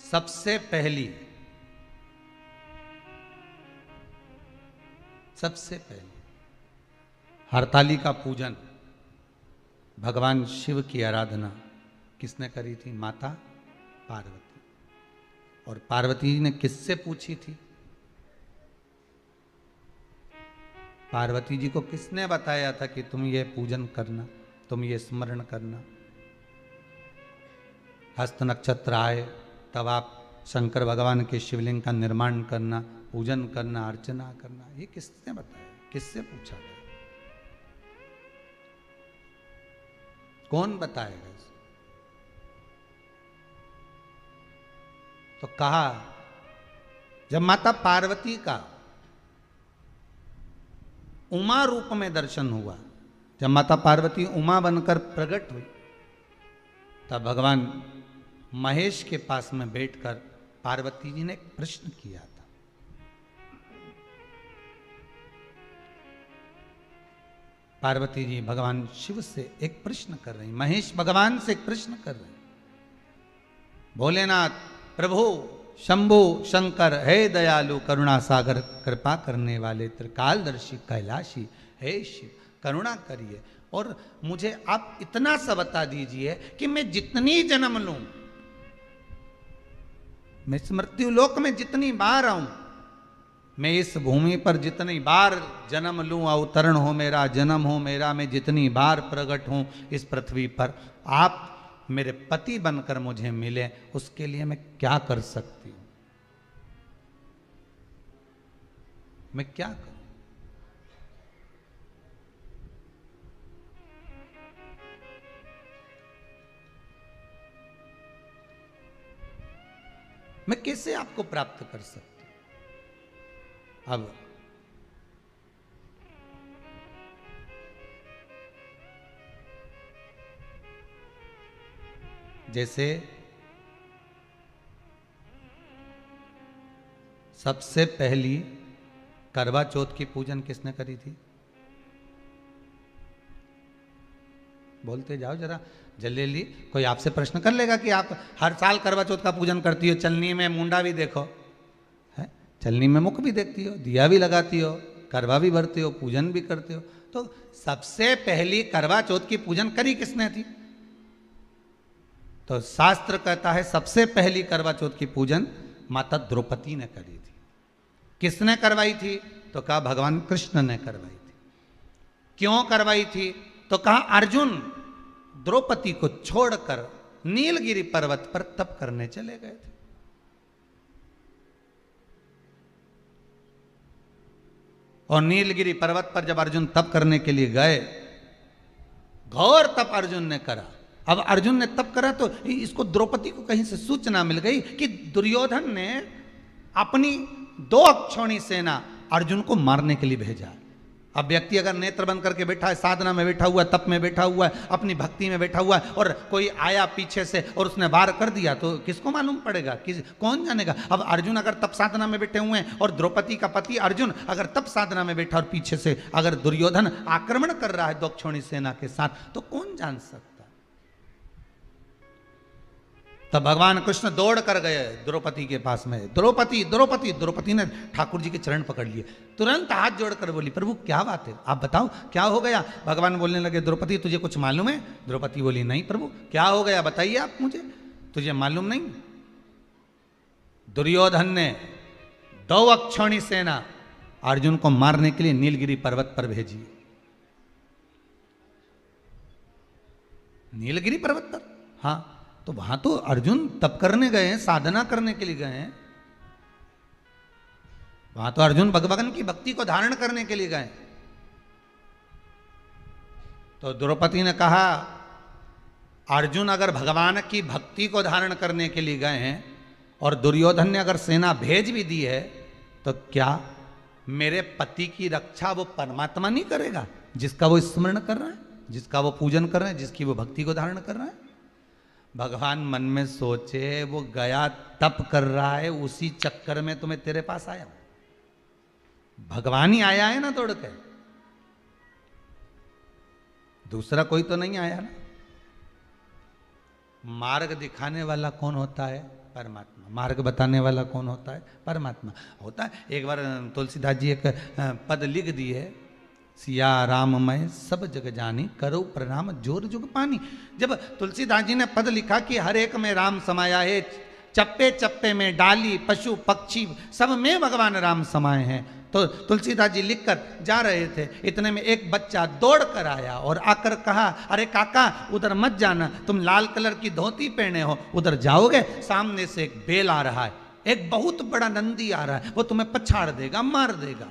सबसे पहली हरताली का पूजन, भगवान शिव की आराधना किसने करी थी? माता पार्वती। और पार्वती जी ने किससे पूछी थी? पार्वती जी को किसने बताया था कि तुम ये पूजन करना, तुम ये स्मरण करना? हस्त नक्षत्र आए तब आप शंकर भगवान के शिवलिंग का निर्माण करना, पूजन करना, अर्चना करना, ये किसने बताया, किससे पूछा था? कौन बताएगा इसको? तो कहा जब माता पार्वती का उमा रूप में दर्शन हुआ, जब माता पार्वती उमा बनकर प्रकट हुई, तब भगवान महेश के पास में बैठकर पार्वती जी ने एक प्रश्न किया था। पार्वती जी भगवान शिव से एक प्रश्न कर रही, महेश भगवान से एक प्रश्न कर रहे, भोलेनाथ प्रभु शंभु शंकर, हे दयालु करुणा सागर, कृपा करने वाले त्रिकालदर्शी कैलाशी, हे शिव करुणा करिए और मुझे आप इतना सा बता दीजिए कि मैं जितनी जन्म लूं, मैं इस मृत्यु लोक में जितनी बार आऊं, मैं इस भूमि पर जितनी बार जन्म लूं, अवतरण हो मेरा, जन्म हो मेरा, मैं जितनी बार प्रकट हूं इस पृथ्वी पर, आप मेरे पति बनकर मुझे मिले, उसके लिए मैं क्या कर सकती हूं? मैं क्या करूं? मैं कैसे आपको प्राप्त कर सकती हूं? अब जैसे सबसे पहली करवा चौथ की पूजन किसने करी थी? बोलते जाओ जरा जल्दी। कोई आपसे प्रश्न कर लेगा कि आप हर साल करवा चौथ का पूजन करती हो, चलनी में मुंडा भी देखो है, चलनी में मुख भी देखती हो, दिया भी लगाती हो, करवा भी भरते हो, पूजन भी करते हो। तो सबसे पहली करवा चौथ की पूजन करी किसने थी? तो शास्त्र कहता है सबसे पहली करवा चौथ की पूजन माता द्रौपदी ने करी थी। किसने करवाई थी? तो कहा भगवान कृष्ण ने करवाई थी। क्यों करवाई थी? तो कहा अर्जुन द्रौपदी को छोड़कर नीलगिरी पर्वत पर तप करने चले गए थे। और नीलगिरी पर्वत पर जब अर्जुन तप करने के लिए गए, घोर तप अर्जुन ने करा। अब अर्जुन ने तप करा तो इसको द्रौपदी को कहीं से सूचना मिल गई कि दुर्योधन ने अपनी 2 अक्षौणी सेना अर्जुन को मारने के लिए भेजा। अब व्यक्ति अगर नेत्र बंद करके बैठा है, साधना में बैठा हुआ है, तप में बैठा हुआ है, अपनी भक्ति में बैठा हुआ है, और कोई आया पीछे से और उसने वार कर दिया तो किसको मालूम पड़ेगा? कौन जानेगा? अब अर्जुन अगर तप साधना में बैठे हुए हैं और द्रौपदी का पति अर्जुन अगर तप साधना में बैठा और पीछे से अगर दुर्योधन आक्रमण कर रहा है 2 अक्षौणी सेना के साथ, तो कौन जान सकता? तब भगवान कृष्ण दौड़ कर गए द्रौपदी के पास में। द्रौपदी द्रौपदी द्रौपदी ने ठाकुर जी के चरण पकड़ लिए, तुरंत हाथ जोड़कर बोली प्रभु क्या बात है, आप बताओ क्या हो गया? भगवान बोलने लगे द्रौपदी तुझे कुछ मालूम है? द्रौपदी बोली नहीं प्रभु, क्या हो गया बताइए आप मुझे, तुझे मालूम नहीं? दुर्योधन ने 2 अक्षौणी सेना अर्जुन को मारने के लिए नीलगिरी पर्वत पर भेजी। नीलगिरी पर्वत पर, हाँ, तो वहां तो अर्जुन तप करने गए हैं, साधना करने के लिए गए हैं, वहां तो अर्जुन भगवान की भक्ति को धारण करने के लिए गए। तो द्रौपदी ने कहा अर्जुन अगर भगवान की भक्ति को धारण करने के लिए गए हैं और दुर्योधन ने अगर सेना भेज भी दी है, तो क्या मेरे पति की रक्षा वो परमात्मा नहीं करेगा जिसका वो स्मरण कर रहा है, जिसका वो पूजन कर रहे हैं, जिसकी वो भक्ति को धारण कर रहा है? भगवान मन में सोचे वो गया तप कर रहा है, उसी चक्कर में तुम्हें तेरे पास आया, भगवान ही आया है ना दौड़ के, दूसरा कोई तो नहीं आया ना। मार्ग दिखाने वाला कौन होता है? परमात्मा। मार्ग बताने वाला कौन होता है? परमात्मा होता है। एक बार तुलसीदास जी एक पद लिख दिए, सिया राममय सब जग जानी, करो प्रणाम जोर जुग पानी। जब तुलसीदास जी ने पद लिखा कि हर एक में राम समाया है, चप्पे चप्पे में डाली पशु पक्षी सब में भगवान राम समाये हैं, तो तुलसीदास जी लिखकर जा रहे थे, इतने में एक बच्चा दौड़ कर आया और आकर कहा, अरे काका उधर मत जाना, तुम लाल कलर की धोती पहने हो, उधर जाओगे सामने से एक बेल आ रहा है, एक बहुत बड़ा नंदी आ रहा है, वो तुम्हें पछाड़ देगा, मार देगा।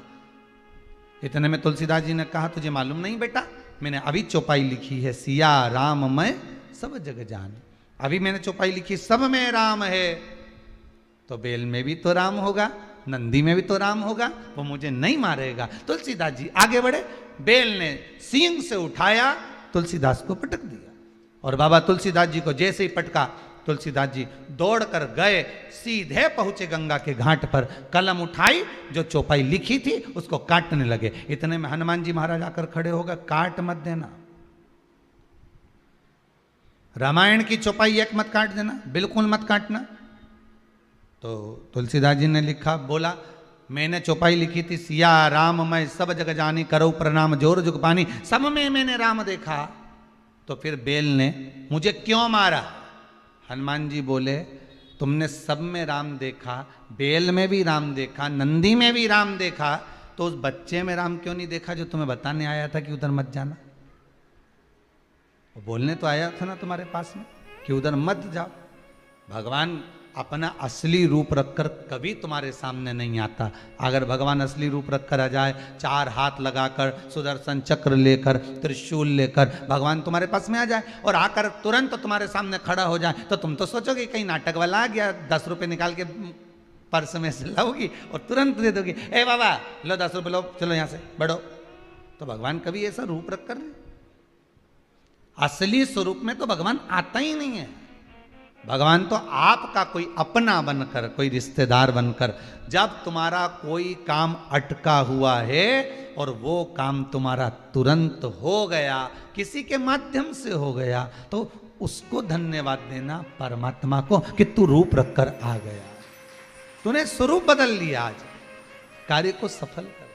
इतने में तुलसीदास जी ने कहा, तुझे मालूम नहीं बेटा, मैंने अभी चौपाई लिखी है, सिया राममय सब जग जानी। अभी मैंने चौपाई लिखी, सब में राम है, तो बेल में भी तो राम होगा, नंदी में भी तो राम होगा, वो मुझे नहीं मारेगा। तुलसीदास जी आगे बढ़े, बेल ने सींग से उठाया, तुलसीदास को पटक दिया। और बाबा तुलसीदास जी को जैसे ही पटका, तुलसीदास जी दौड़कर गए, सीधे पहुंचे गंगा के घाट पर, कलम उठाई, जो चौपाई लिखी थी उसको काटने लगे। इतने में हनुमान जी महाराज आकर खड़े हो गए, काट मत देना, रामायण की चौपाई एक मत काट देना, बिल्कुल मत काटना। तो तुलसीदास जी ने लिखा, बोला, मैंने चौपाई लिखी थी, सिया राम मैं सब जग जानी, करो प्रणाम जोर जुग पानी, सब में मैंने राम देखा, तो फिर बेल ने मुझे क्यों मारा? हनुमान जी बोले, तुमने सब में राम देखा, बेल में भी राम देखा, नंदी में भी राम देखा, तो उस बच्चे में राम क्यों नहीं देखा जो तुम्हें बताने आया था कि उधर मत जाना? वो बोलने तो आया था ना तुम्हारे पास में कि उधर मत जाओ। भगवान अपना असली रूप रखकर कभी तुम्हारे सामने नहीं आता। अगर भगवान असली रूप रखकर आ जाए, चार हाथ लगाकर, सुदर्शन चक्र लेकर, त्रिशूल लेकर भगवान तुम्हारे पास में आ जाए और आकर तुरंत तुम्हारे सामने खड़ा हो जाए, तो तुम तो सोचोगे कहीं नाटक वाला आ गया, 10 रुपये निकाल के पर्स में से लाओगी और तुरंत दे दोगी, ए बाबा लो 10 रुपये लो, चलो यहाँ से बढ़ो। तो भगवान कभी ऐसा रूप रख कर, असली स्वरूप में तो भगवान आता ही नहीं है। भगवान तो आपका कोई अपना बनकर, कोई रिश्तेदार बनकर, जब तुम्हारा कोई काम अटका हुआ है और वो काम तुम्हारा तुरंत हो गया, किसी के माध्यम से हो गया, तो उसको धन्यवाद देना परमात्मा को कि तू रूप रखकर आ गया, तूने स्वरूप बदल लिया, आज कार्य को सफल कर।